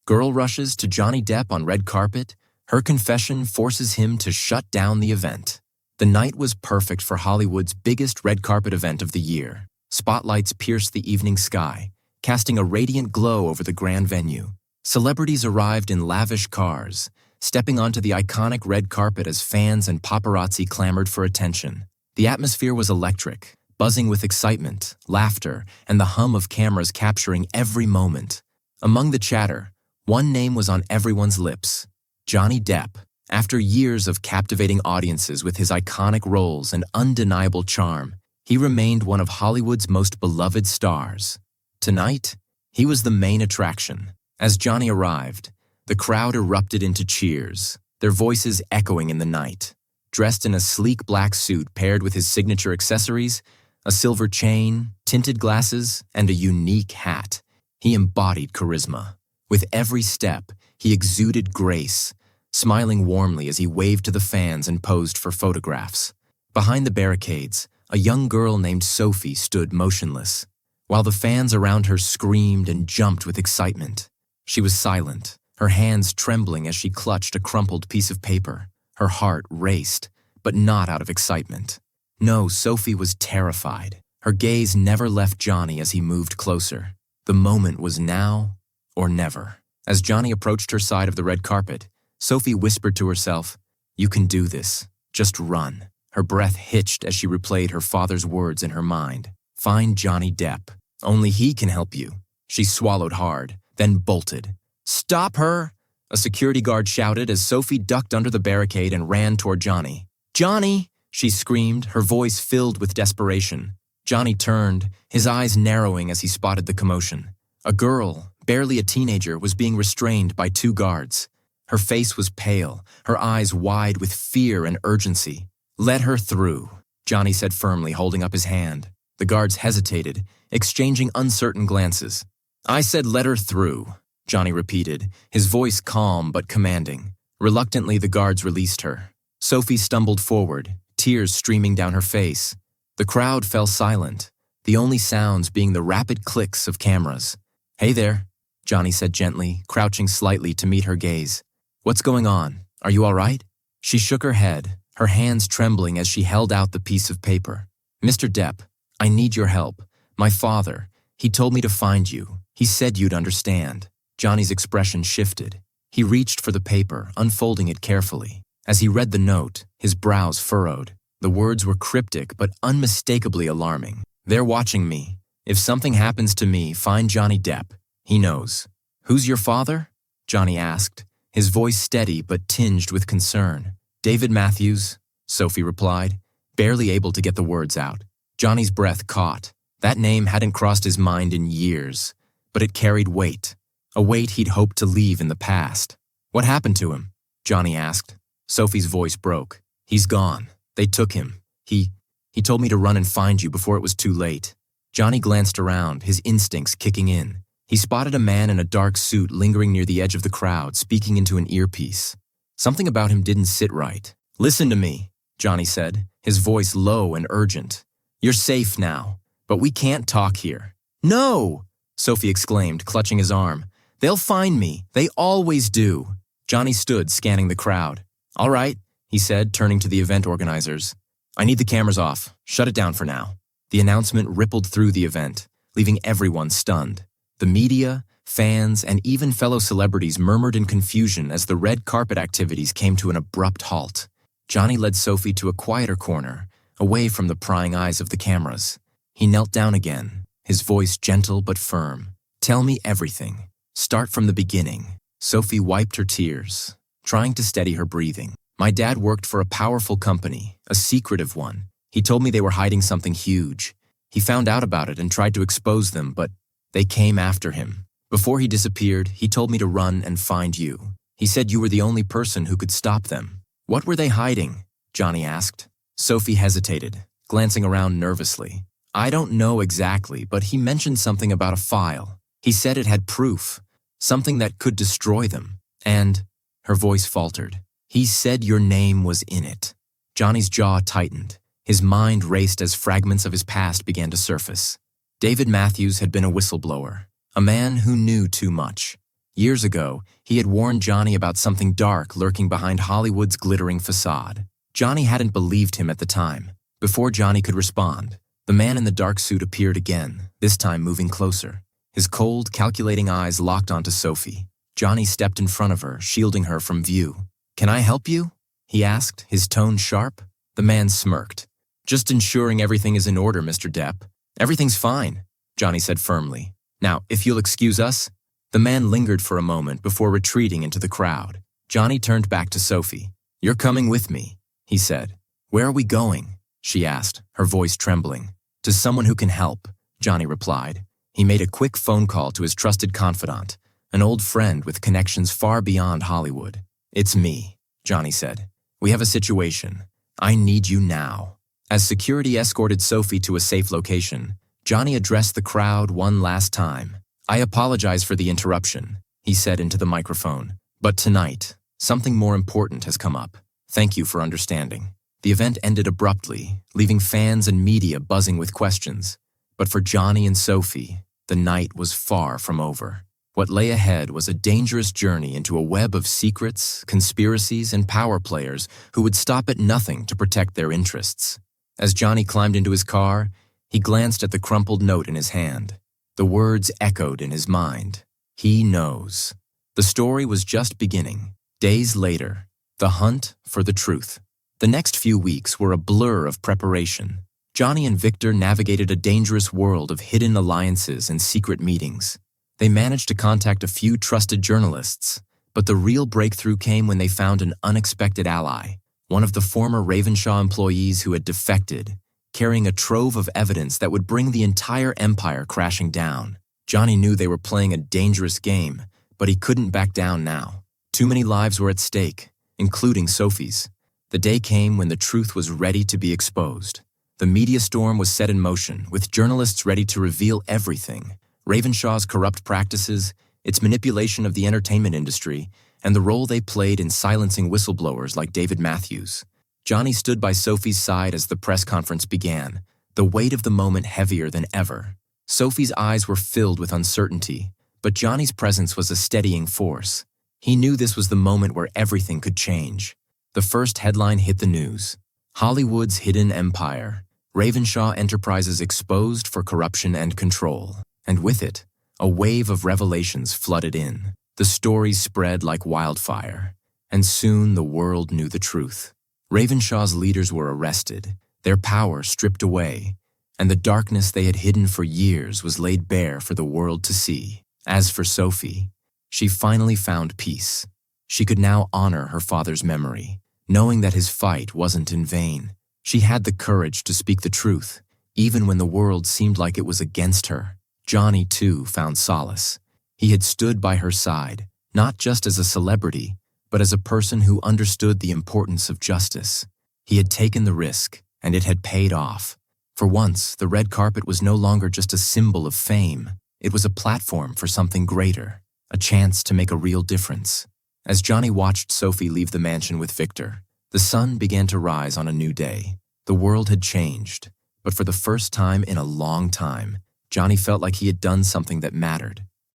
Girl rushes to Johnny Depp on red carpet. Her confession forces him to shut down the event. The night was perfect for Hollywood's biggest red carpet event of the year. Spotlights pierced the evening sky, casting a radiant glow over the grand venue. Celebrities arrived in lavish cars, stepping onto the iconic red carpet as fans and paparazzi clamored for attention. The atmosphere was electric, buzzing with excitement, laughter, and the hum of cameras capturing every moment. Among the chatter, one name was on everyone's lips: Johnny Depp. After years of captivating audiences with his iconic roles and undeniable charm, he remained one of Hollywood's most beloved stars. Tonight, he was the main attraction. As Johnny arrived, the crowd erupted into cheers, their voices echoing in the night. Dressed in a sleek black suit paired with his signature accessories, a silver chain, tinted glasses, and a unique hat, he embodied charisma. With every step, he exuded grace, smiling warmly as he waved to the fans and posed for photographs. Behind the barricades, a young girl named Sophie stood motionless, while the fans around her screamed and jumped with excitement. She was silent, her hands trembling as she clutched a crumpled piece of paper. Her heart raced, but not out of excitement. No, Sophie was terrified. Her gaze never left Johnny as he moved closer. The moment was now or never. As Johnny approached her side of the red carpet, Sophie whispered to herself, "You can do this. Just run." Her breath hitched as she replayed her father's words in her mind. "Find Johnny Depp. Only he can help you." She swallowed hard, then bolted. "Stop her!" a security guard shouted as Sophie ducked under the barricade and ran toward Johnny. "Johnny!" she screamed, her voice filled with desperation. Johnny turned, his eyes narrowing as he spotted the commotion. A girl, barely a teenager, was being restrained by two guards. Her face was pale, her eyes wide with fear and urgency. "Let her through," Johnny said firmly, holding up his hand. The guards hesitated, exchanging uncertain glances. "I said let her through," Johnny repeated, his voice calm but commanding. Reluctantly, the guards released her. Sophie stumbled forward, tears streaming down her face. The crowd fell silent, the only sounds being the rapid clicks of cameras. "Hey there," Johnny said gently, crouching slightly to meet her gaze. "What's going on? Are you all right?" She shook her head, her hands trembling as she held out the piece of paper. "Mr. Depp, I need your help. My father, he told me to find you. He said you'd understand." Johnny's expression shifted. He reached for the paper, unfolding it carefully. As he read the note, his brows furrowed. The words were cryptic but unmistakably alarming. "They're watching me. If something happens to me, find Johnny Depp. He knows." "Who's your father?" Johnny asked, his voice steady but tinged with concern. "David Matthews," Sophie replied, barely able to get the words out. Johnny's breath caught. That name hadn't crossed his mind in years, but it carried weight, a weight he'd hoped to leave in the past. "What happened to him?" Johnny asked. Sophie's voice broke. "He's gone. They took him. He told me to run and find you before it was too late." Johnny glanced around, his instincts kicking in. He spotted a man in a dark suit lingering near the edge of the crowd, speaking into an earpiece. Something about him didn't sit right. "Listen to me," Johnny said, his voice low and urgent. "You're safe now, but we can't talk here." "No!" Sophie exclaimed, clutching his arm. "They'll find me. They always do." Johnny stood, scanning the crowd. "All right," he said, turning to the event organizers. "I need the cameras off. Shut it down for now." The announcement rippled through the event, leaving everyone stunned. The media, fans, and even fellow celebrities murmured in confusion as the red carpet activities came to an abrupt halt. Johnny led Sophie to a quieter corner, away from the prying eyes of the cameras. He knelt down again, his voice gentle but firm. "Tell me everything. Start from the beginning." Sophie wiped her tears, trying to steady her breathing. "My dad worked for a powerful company, a secretive one. He told me they were hiding something huge. He found out about it and tried to expose them, but they came after him. Before he disappeared, he told me to run and find you. He said you were the only person who could stop them." "What were they hiding?" Johnny asked. Sophie hesitated, glancing around nervously. "I don't know exactly, but he mentioned something about a file. He said it had proof, something that could destroy them. And," her voice faltered, "he said your name was in it." Johnny's jaw tightened. His mind raced as fragments of his past began to surface. David Matthews had been a whistleblower, a man who knew too much. Years ago, he had warned Johnny about something dark lurking behind Hollywood's glittering facade. Johnny hadn't believed him at the time. Before Johnny could respond, the man in the dark suit appeared again, this time moving closer. His cold, calculating eyes locked onto Sophie. Johnny stepped in front of her, shielding her from view. "Can I help you?" he asked, his tone sharp. The man smirked. "Just ensuring everything is in order, Mr. Depp." "Everything's fine," Johnny said firmly. "Now, if you'll excuse us." The man lingered for a moment before retreating into the crowd. Johnny turned back to Sophie. "You're coming with me," he said. "Where are we going?" she asked, her voice trembling. "To someone who can help," Johnny replied. He made a quick phone call to his trusted confidant, an old friend with connections far beyond Hollywood. "It's me," Johnny said. "We have a situation. I need you now." As security escorted Sophie to a safe location, Johnny addressed the crowd one last time. "I apologize for the interruption," he said into the microphone. "But tonight, something more important has come up. Thank you for understanding." The event ended abruptly, leaving fans and media buzzing with questions. But for Johnny and Sophie, the night was far from over. What lay ahead was a dangerous journey into a web of secrets, conspiracies, and power players who would stop at nothing to protect their interests. As Johnny climbed into his car, he glanced at the crumpled note in his hand. The words echoed in his mind. He knows. The story was just beginning. Days later, the hunt for the truth. The next few weeks were a blur of preparation. Johnny and Victor navigated a dangerous world of hidden alliances and secret meetings. They managed to contact a few trusted journalists, but the real breakthrough came when they found an unexpected ally, one of the former Ravenshaw employees who had defected, carrying a trove of evidence that would bring the entire empire crashing down. Johnny knew they were playing a dangerous game, but he couldn't back down now. Too many lives were at stake, including Sophie's. The day came when the truth was ready to be exposed. The media storm was set in motion, with journalists ready to reveal everything. Ravenshaw's corrupt practices, its manipulation of the entertainment industry, and the role they played in silencing whistleblowers like David Matthews. Johnny stood by Sophie's side as the press conference began, the weight of the moment heavier than ever. Sophie's eyes were filled with uncertainty, but Johnny's presence was a steadying force. He knew this was the moment where everything could change. The first headline hit the news. Hollywood's hidden empire. Ravenshaw Enterprises exposed for corruption and control. And with it, a wave of revelations flooded in. The stories spread like wildfire, and soon the world knew the truth. Ravenshaw's leaders were arrested, their power stripped away, and the darkness they had hidden for years was laid bare for the world to see. As for Sophie, she finally found peace. She could now honor her father's memory, knowing that his fight wasn't in vain. She had the courage to speak the truth, even when the world seemed like it was against her. Johnny, too, found solace. He had stood by her side, not just as a celebrity, but as a person who understood the importance of justice. He had taken the risk, and it had paid off. For once, the red carpet was no longer just a symbol of fame. It was a platform for something greater, a chance to make a real difference. As Johnny watched Sophie leave the mansion with Victor, the sun began to rise on a new day. The world had changed, but for the first time in a long time, Johnny felt like he had done something that mattered.